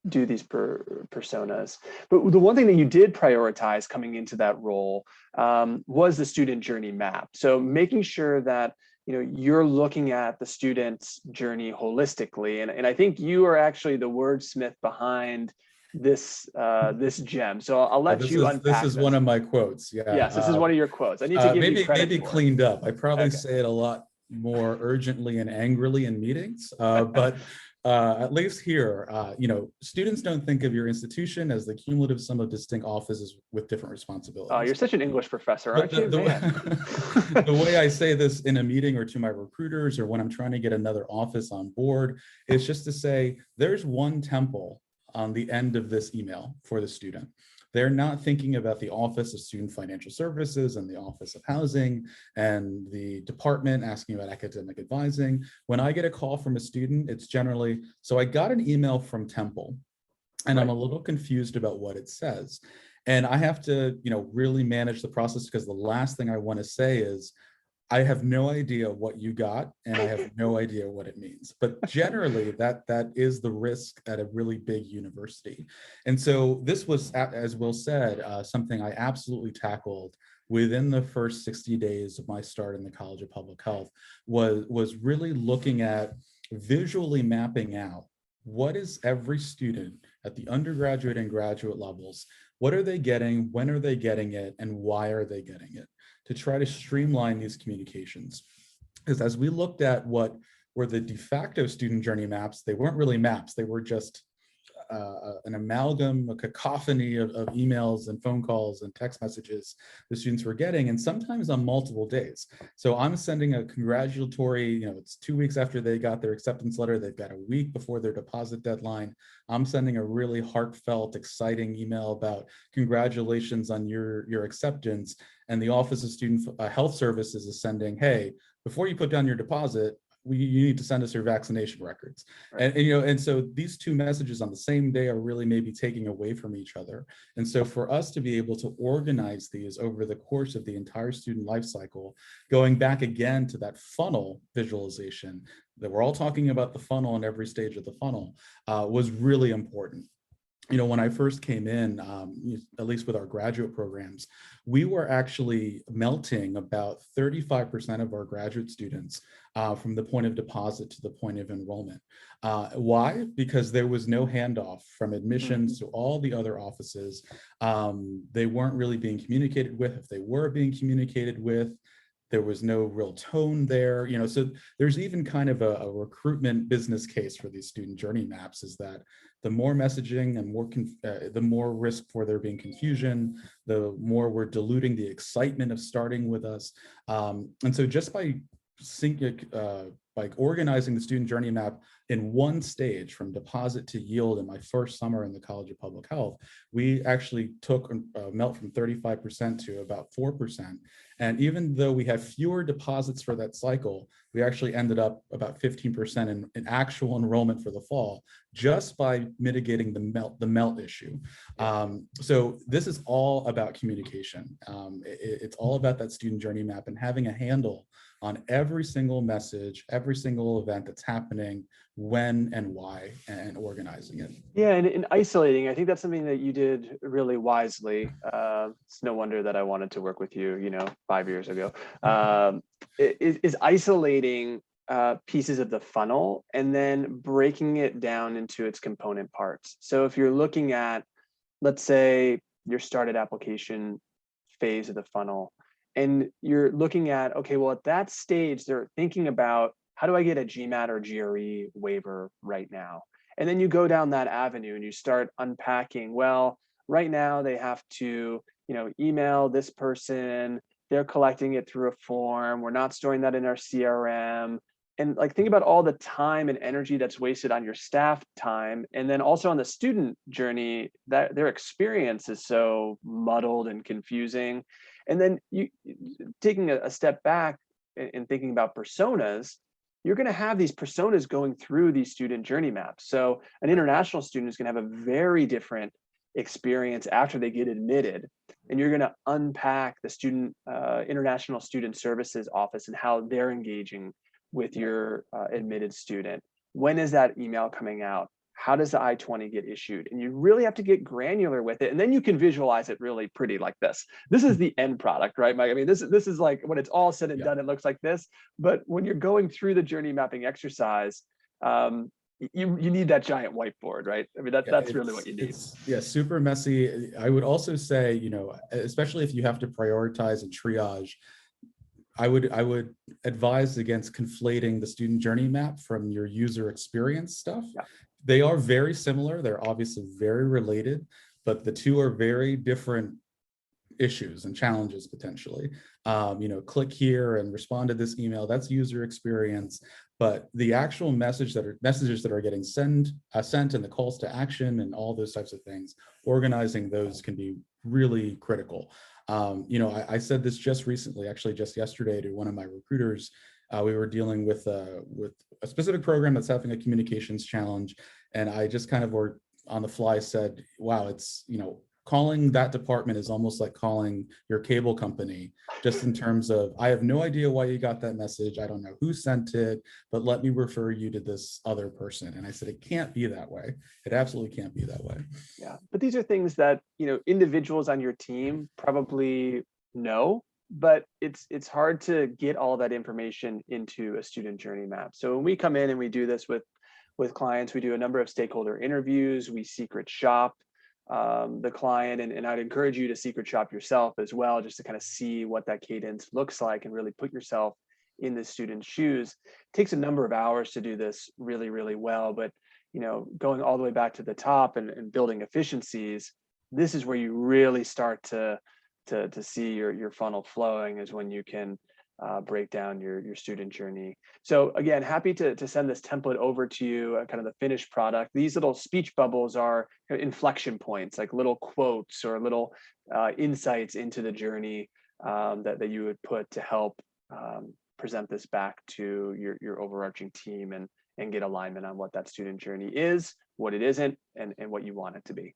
A: do these personas. But the one thing that you did prioritize coming into that role was the student journey map. So making sure that you're looking at the student's journey holistically. And I think you are actually the wordsmith behind this gem. So I'll let you unpack
B: this. Is one of my quotes. Yeah.
A: Yes, this is one of your quotes. I need to give you credit.
B: Maybe cleaned up. I probably say it a lot more urgently and angrily in meetings, but at least here, students don't think of your institution as the cumulative sum of distinct offices with different responsibilities.
A: Oh, you're such an English professor, aren't you?
B: The way I say this in a meeting or to my recruiters or when I'm trying to get another office on board is just to say, there's one temple on the end of this email for the student. They're not thinking about the Office of Student Financial Services and the Office of Housing and the department asking about academic advising. When I get a call from a student, it's generally, so I got an email from Temple and I'm a little confused about what it says. And I have to, really manage the process, because the last thing I want to say is, I have no idea what you got, and I have no idea what it means. But generally, that is the risk at a really big university. And so this was, as Will said, something I absolutely tackled within the first 60 days of my start in the College of Public Health, was really looking at visually mapping out what is every student at the undergraduate and graduate levels, what are they getting, when are they getting it, and why are they getting it, to try to streamline these communications. Because as we looked at what where the de facto student journey maps, they weren't really maps, they were just an amalgam, a cacophony of emails and phone calls and text messages the students were getting, and sometimes on multiple days. So I'm sending a congratulatory, it's 2 weeks after they got their acceptance letter, they've got a week before their deposit deadline. I'm sending a really heartfelt, exciting email about congratulations on your acceptance. And the Office of Student Health Services is sending, hey, before you put down your deposit, you need to send us your vaccination records. Right. And so these two messages on the same day are really maybe taking away from each other. And so for us to be able to organize these over the course of the entire student life cycle, going back again to that funnel visualization, that we're all talking about the funnel and every stage of the funnel, was really important. When I first came in, at least with our graduate programs, we were actually melting about 35% of our graduate students from the point of deposit to the point of enrollment. Why? Because there was no handoff from admissions to all the other offices. They weren't really being communicated with. If they were being communicated with, there was no real tone there, so there's even kind of a recruitment business case for these student journey maps, is that the more messaging and the more risk for there being confusion, the more we're diluting the excitement of starting with us. And so just by organizing the student journey map in one stage from deposit to yield in my first summer in the College of Public Health, we actually took a melt from 35% to about 4%. And even though we had fewer deposits for that cycle, we actually ended up about 15% in actual enrollment for the fall, just by mitigating the melt issue. So this is all about communication. It's all about that student journey map and having a handle on every single message, every single event that's happening, when and why, and organizing it.
A: Yeah, and isolating, I think that's something that you did really wisely. It's no wonder that I wanted to work with you, 5 years ago. Is isolating pieces of the funnel and then breaking it down into its component parts. So if you're looking at, let's say, your started application phase of the funnel, and you're looking at, okay, well, at that stage, they're thinking about, how do I get a GMAT or GRE waiver right now? And then you go down that avenue and you start unpacking, well, right now they have to, email this person, they're collecting it through a form, we're not storing that in our CRM. And think about all the time and energy that's wasted on your staff time. And then also on the student journey, that their experience is so muddled and confusing. And then you taking a step back and thinking about personas, you're going to have these personas going through these student journey maps. So an international student is going to have a very different experience after they get admitted. And you're going to unpack the international student services office and how they're engaging with your admitted student. When is that email coming out? How does the I-20 get issued? And you really have to get granular with it. And then you can visualize it really pretty like this. This is the end product, right, Mike? I mean, this is like when it's all said and done, it looks like this. But when you're going through the journey mapping exercise, you need that giant whiteboard, right? I mean, that's really what you need.
B: It's super messy. I would also say, especially if you have to prioritize and triage, I would advise against conflating the student journey map from your user experience stuff. Yeah. They are very similar. They're obviously very related, but the two are very different issues and challenges potentially. Click here and respond to this email, that's user experience. But the actual messages that are getting sent and the calls to action and all those types of things, organizing those can be really critical. I said this just recently, actually just yesterday, to one of my recruiters. We were dealing with a specific program that's having a communications challenge, and I just kind of on the fly said, wow, it's, calling that department is almost like calling your cable company, just in terms of, I have no idea why you got that message. I don't know who sent it, but let me refer you to this other person. And I said, it can't be that way. It absolutely can't be that way.
A: Yeah, but these are things that, individuals on your team probably know, but it's hard to get all that information into a student journey map. So when we come in and we do this with clients, we do a number of stakeholder interviews, we secret shop the client, and I'd encourage you to secret shop yourself as well, just to kind of see what that cadence looks like and really put yourself in the student's shoes. It takes a number of hours to do this really, really well, but going all the way back to the top and building efficiencies, this is where you really start to see your funnel flowing, is when you can break down your student journey. So again, happy to send this template over to you, kind of the finished product. These little speech bubbles are inflection points, like little quotes or little insights into the journey that you would put to help present this back to your overarching team and get alignment on what that student journey is, what it isn't, and what you want it to be.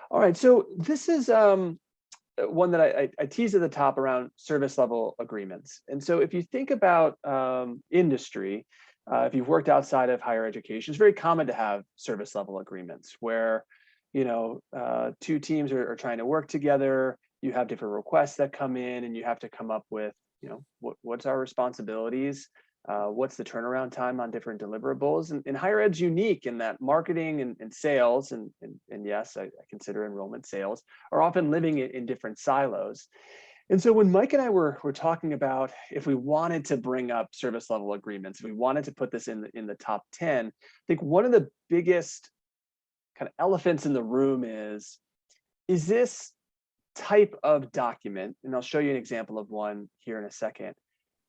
A: All right, so this is one that I teased at the top around service level agreements. And so if you think about industry, if you've worked outside of higher education, it's very common to have service level agreements where, two teams are trying to work together. You have different requests that come in, and you have to come up with, what's our responsibilities? What's the turnaround time on different deliverables? And higher ed's unique in that marketing and sales, and yes, I consider enrollment sales, are often living in different silos. And so when Mike and I were talking about if we wanted to bring up service level agreements, if we wanted to put this in the top 10, I think one of the biggest kind of elephants in the room is this type of document, and I'll show you an example of one here in a second,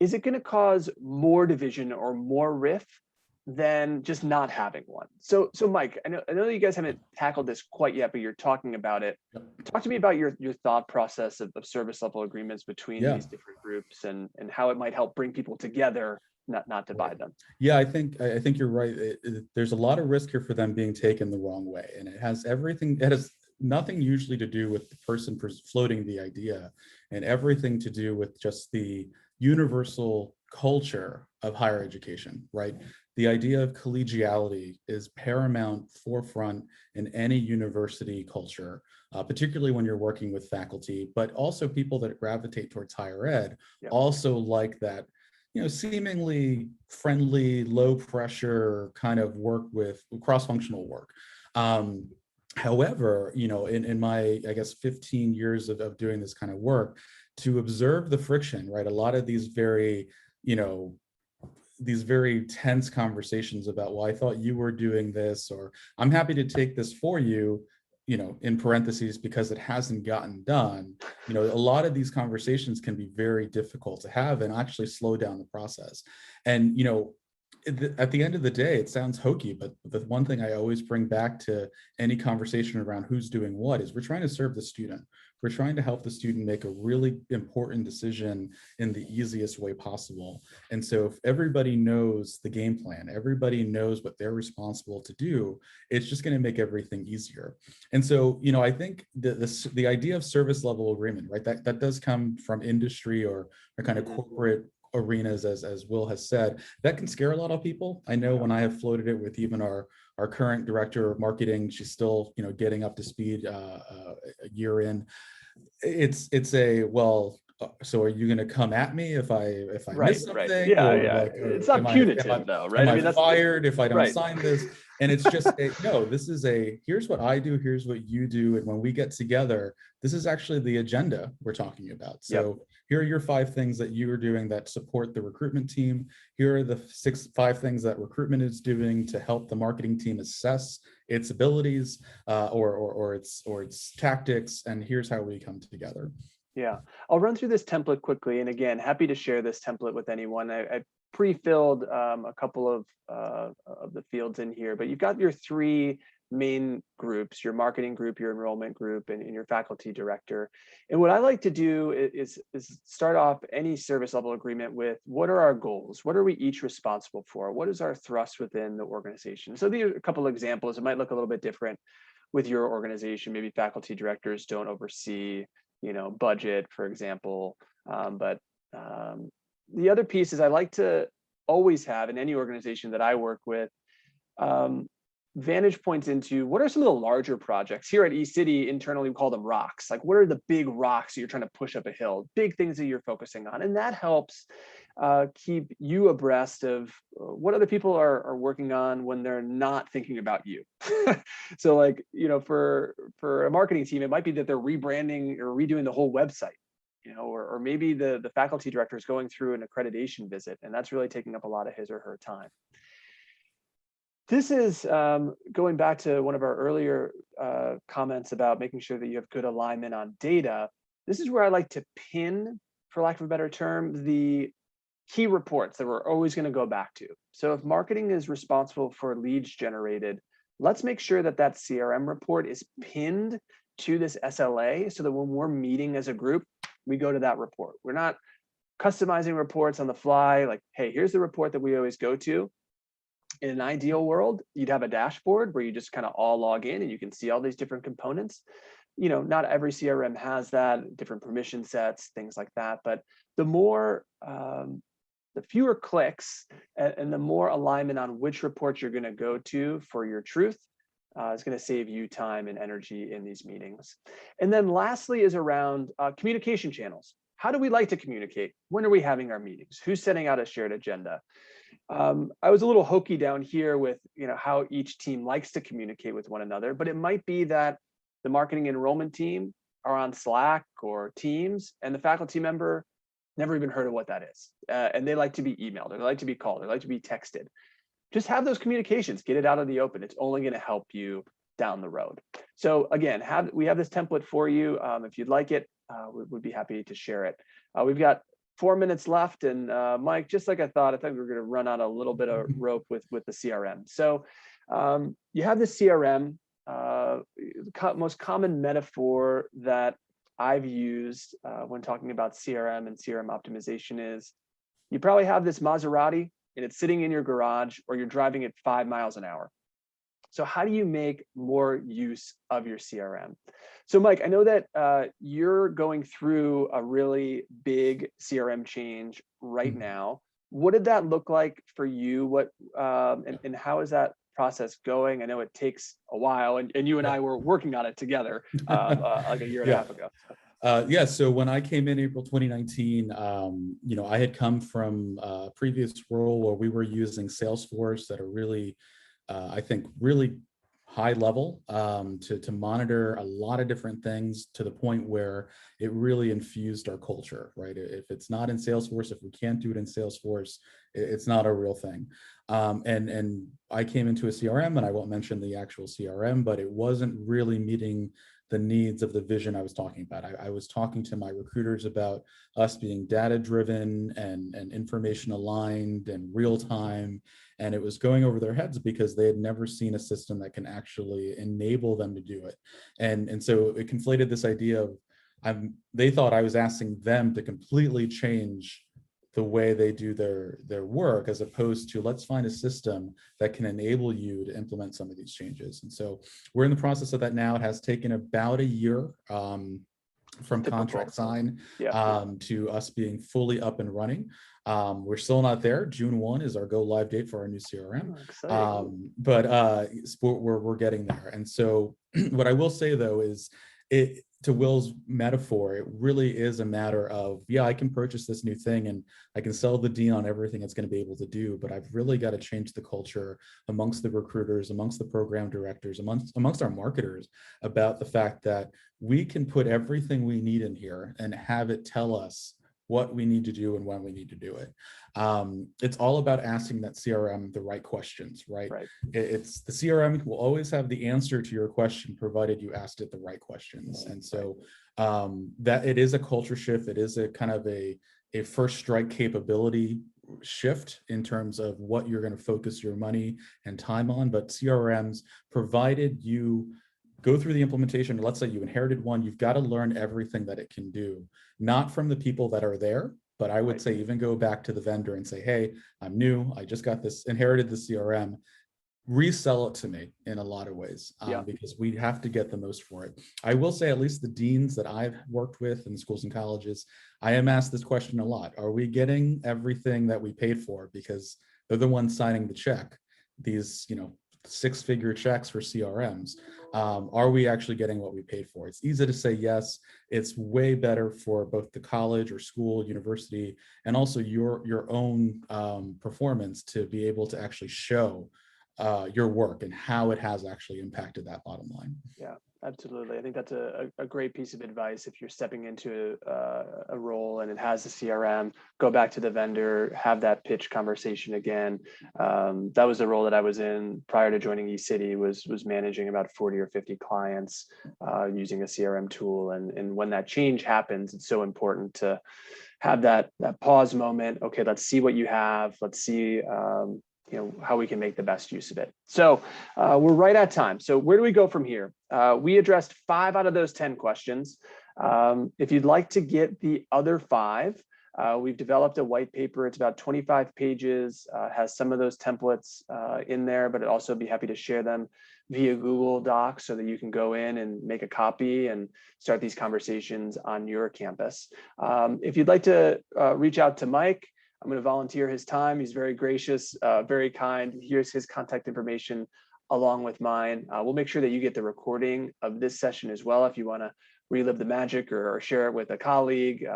A: is it going to cause more division or more riff than just not having one? So Mike, I know you guys haven't tackled this quite yet, but you're talking about it.
B: Yep.
A: Talk to me about your thought process of service level agreements between these different groups and how it might help bring people together, not divide them.
B: Yeah, I think you're right. There's a lot of risk here for them being taken the wrong way, and it has nothing usually to do with the person floating the idea, and everything to do with just the universal culture of higher education, right? The idea of collegiality is paramount forefront in any university culture, particularly when you're working with faculty, but also people that gravitate towards higher ed also like that, seemingly friendly, low pressure kind of work with cross-functional work. However, in my, I guess, 15 years of doing this kind of work, to observe the friction, right? A lot of these very tense conversations about, well, I thought you were doing this, or I'm happy to take this for you, in parentheses, because it hasn't gotten done. A lot of these conversations can be very difficult to have and actually slow down the process. And, at the end of the day, it sounds hokey, but the one thing I always bring back to any conversation around who's doing what is we're trying to serve the student. We're trying to help the student make a really important decision in the easiest way possible. And so if everybody knows the game plan, everybody knows what they're responsible to do, it's just going to make everything easier. And so, I think the idea of service level agreement, right, that does come from industry or kind of corporate arenas, as Will has said, that can scare a lot of people. I know when I have floated it with even our current director of marketing, she's still, getting up to speed a year in. It's a, well, so are you going to come at me if I miss something?
A: Right. Yeah. It's not punitive though, right?
B: Am I fired if I don't sign this? And it's just no, this is here's what I do, here's what you do. And when we get together, this is actually the agenda we're talking about. So here are your 5 things that you are doing that support the recruitment team. Here are the 5 things that recruitment is doing to help the marketing team assess its abilities or its tactics. And here's how we come together.
A: Yeah, I'll run through this template quickly. And again, happy to share this template with anyone. I pre-filled a couple of the fields in here, but you've got your 3 main groups, your marketing group, your enrollment group, and your faculty director. And what I like to do is start off any service level agreement with, what are our goals? What are we each responsible for? What is our thrust within the organization? So these are a couple of examples. It might look a little bit different with your organization. Maybe faculty directors don't oversee budget, for example. But the other piece is I like to always have in any organization that I work with, vantage points into what are some of the larger projects. Here at eCity, internally we call them rocks. Like, what are the big rocks that you're trying to push up a hill, big things that you're focusing on? And that helps keep you abreast of what other people are working on when they're not thinking about you. So like, for a marketing team, it might be that they're rebranding or redoing the whole website. or maybe the faculty director is going through an accreditation visit, and that's really taking up a lot of his or her time. This is going back to one of our earlier comments about making sure that you have good alignment on data. This is where I like to pin, for lack of a better term, the key reports that we're always going to go back to. So if marketing is responsible for leads generated, let's make sure that that CRM report is pinned to this SLA so that when we're meeting as a group, we go to that report. We're not customizing reports on the fly, like, hey, here's the report that we always go to. In an ideal world, you'd have a dashboard where you just kind of all log in and you can see all these different components. Not every CRM has that, different permission sets, things like that. But the more, the fewer clicks and the more alignment on which reports you're going to go to for your truth is going to save you time and energy in these meetings. And then lastly is around communication channels. How do we like to communicate? When are we having our meetings? Who's setting out a shared agenda? I was a little hokey down here with how each team likes to communicate with one another, but it might be that the marketing enrollment team are on Slack or Teams, and the faculty member never even heard of what that is. And they like to be emailed, or they like to be called, or they like to be texted. Just have those communications, get it out of the open. It's only going to help you down the road. So again, we have this template for you. If you'd like it, we'd be happy to share it. We've got 4 minutes left, and Mike, just like I thought we were going to run out a little bit of rope with the CRM. So you have the CRM. Most common metaphor that I've used when talking about CRM and CRM optimization is you probably have this Maserati and it's sitting in your garage, or you're driving at 5 miles an hour. So how do you make more use of your CRM? So Mike, I know that you're going through a really big CRM change right now. What did that look like for you? What and how is that process going? I know it takes a while, and you and I were working on it together like a year and a half ago.
B: Yeah, so when I came in April 2019, I had come from a previous role where we were using Salesforce at a really, I think, really high level to monitor a lot of different things, to the point where it really infused our culture, right? If it's not in Salesforce, if we can't do it in Salesforce, it's not a real thing. And I came into a CRM, and I won't mention the actual CRM, but it wasn't really meeting the needs of the vision I was talking about. I was talking to my recruiters about us being data-driven and information aligned and real time. And it was going over their heads because they had never seen a system that can actually enable them to do it. And so it conflated this idea of, they thought I was asking them to completely change the way they do their work, as opposed to, let's find a system that can enable you to implement some of these changes. And so we're in the process of that now. It has taken about a year from contract sign to us being fully up and running. We're still not there. June 1 is our go live date for our new CRM. But we're getting there. And so what I will say though is, to Will's metaphor, it really is a matter of, yeah, I can purchase this new thing and I can sell the dean on everything it's going to be able to do, but I've really got to change the culture amongst the recruiters, amongst the program directors, amongst our marketers, about the fact that we can put everything we need in here and have it tell us what we need to do and when we need to do it. It's all about asking that CRM the right questions, right? It's the CRM will always have the answer to your question, provided you asked it the right questions. And so that it is a culture shift. It is a kind of a first strike capability shift in terms of what you're going to focus your money and time on. But CRMs, provided you go through the implementation, let's say you inherited one, you've got to learn everything that it can do, not from the people that are there, but I would say even go back to the vendor and say, hey, I'm new, I just got this, inherited the CRM, resell it to me in a lot of ways, because we have to get the most for it. I will say, at least the deans that I've worked with in schools and colleges, I am asked this question a lot. Are we getting everything that we paid for? Because they're the ones signing the check, these, 6-figure checks for CRMs. Are we actually getting what we paid for? It's easy to say yes. It's way better for both the college or school, university, and also your own performance to be able to actually show your work and how it has actually impacted that bottom line.
A: Yeah. Absolutely. I think that's a great piece of advice. If you're stepping into a role and it has a CRM, go back to the vendor, have that pitch conversation again. That was the role that I was in prior to joining eCity, was managing about 40 or 50 clients using a CRM tool. And when that change happens, it's so important to have that pause moment. Okay, let's see what you have. Let's see how we can make the best use of it. So we're right at time. So where do we go from here? We addressed 5 out of those 10 questions. If you'd like to get the other 5, we've developed a white paper. It's about 25 pages, has some of those templates in there, but I'd also be happy to share them via Google Docs so that you can go in and make a copy and start these conversations on your campus. If you'd like to reach out to Mike, I'm going to volunteer his time. He's very gracious, very kind. Here's his contact information along with mine. We'll make sure that you get the recording of this session as well if you want to relive the magic or share it with a colleague,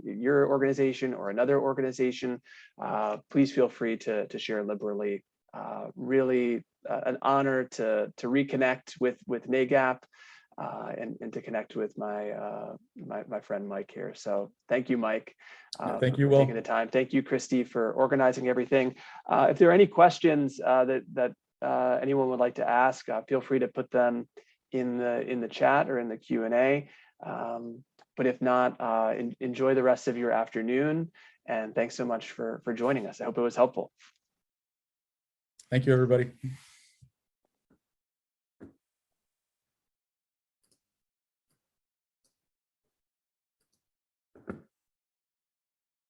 A: your organization or another organization. Please feel free to share liberally. Really an honor to reconnect with NAGAP and to connect with my friend Mike here. So thank you, Mike.
B: Thank you,
A: for
B: Will.
A: taking the time. Thank you, Christy, for organizing everything. If there are any questions that anyone would like to ask, feel free to put them in the chat or in the Q&A. But if not, enjoy the rest of your afternoon. And thanks so much for joining us. I hope it was helpful.
B: Thank you, everybody.